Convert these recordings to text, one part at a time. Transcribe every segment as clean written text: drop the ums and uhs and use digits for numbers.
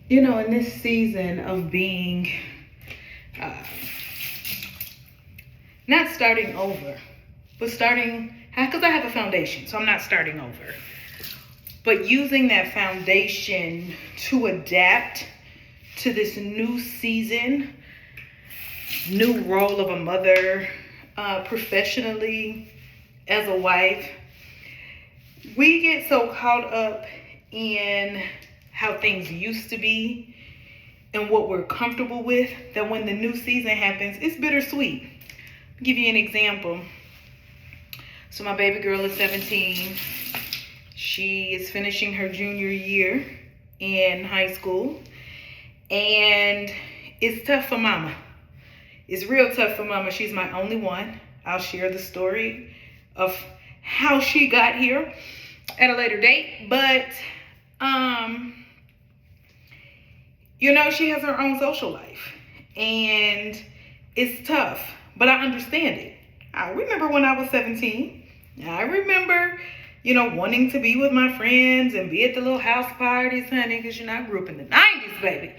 In this season of being uh, not starting over, but starting, because I have a foundation, so I'm not starting over, but using that foundation to adapt to this new season, new role of a mother, professionally, as a wife. We get so caught up in how things used to be and what we're comfortable with that when the new season happens, it's bittersweet. I'll give you an example. So my baby girl is 17. She is finishing her junior year in high school. And it's tough for mama. It's real tough for mama. She's my only one. I'll share the story of how she got here at a later date. But, she has her own social life. And it's tough. But I understand it. I remember when I was 17. I remember, wanting to be with my friends and be at the little house parties, honey, because, I grew up in the 90s, baby.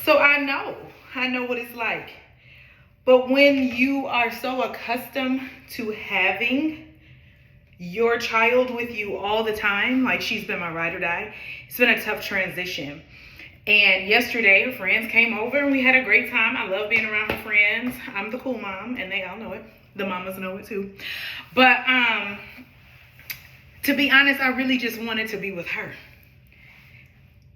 So I know what it's like. But when you are so accustomed to having your child with you all the time, like she's been my ride or die, it's been a tough transition. And yesterday, her friends came over and we had a great time. I love being around her friends. I'm the cool mom, and they all know it. The mamas know it too. But to be honest, I really just wanted to be with her.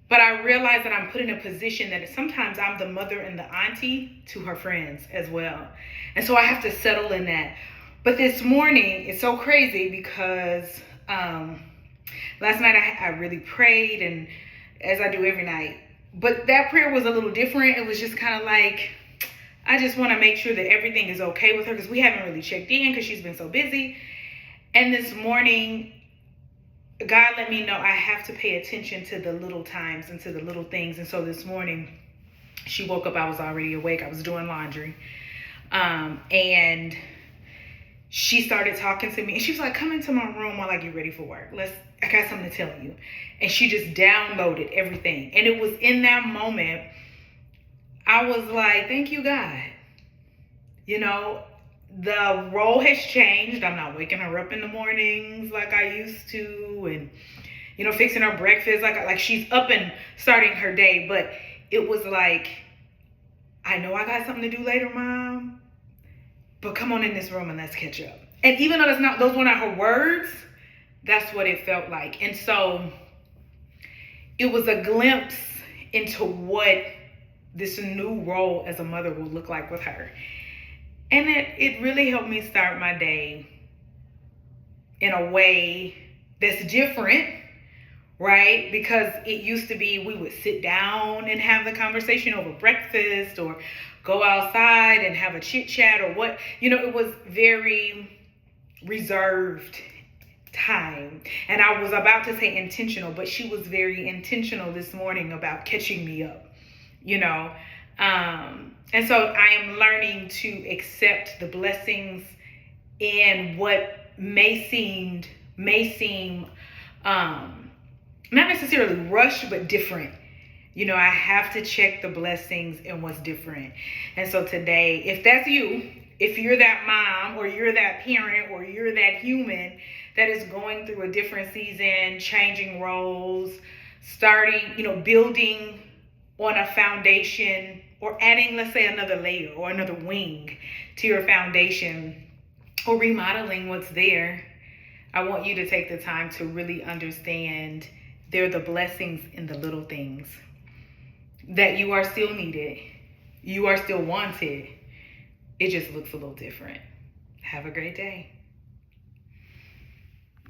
But I realized that I'm put in a position that sometimes I'm the mother and the auntie to her friends as well. And so I have to settle in that. But this morning, it's so crazy because last night I really prayed, and as I do every night. But that prayer was a little different. It was just kind of like, I just want to make sure that everything is okay with her because we haven't really checked in because she's been so busy. And this morning, God let me know I have to pay attention to the little times and to the little things. And so this morning, she woke up, I was already awake. I was doing laundry. And she started talking to me. And she was like, come into my room while I get ready for work. I got something to tell you. And she just downloaded everything. And it was in that moment, I was like, thank you, God. The role has changed. I'm not waking her up in the mornings like I used to, and fixing her breakfast like she's up and starting her day. But it was like, I know I got something to do later, Mom, but come on in this room and let's catch up. And even though those were not her words, that's what it felt like. And so it was a glimpse into what this new role as a mother will look like with her. And it really helped me start my day in a way that's different, right? Because it used to be we would sit down and have the conversation over breakfast or go outside and have a chit chat or what. It was very reserved time. And I was about to say intentional, but she was very intentional this morning about catching me up, And so I am learning to accept the blessings in what may seem not necessarily rushed, but different. I have to check the blessings in what's different. And so today, if that's you, if you're that mom or you're that parent or you're that human that is going through a different season, changing roles, starting, building on a foundation or adding, let's say, another layer or another wing to your foundation or remodeling what's there, I want you to take the time to really understand there are the blessings in the little things, that you are still needed, you are still wanted. It just looks a little different. Have a great day.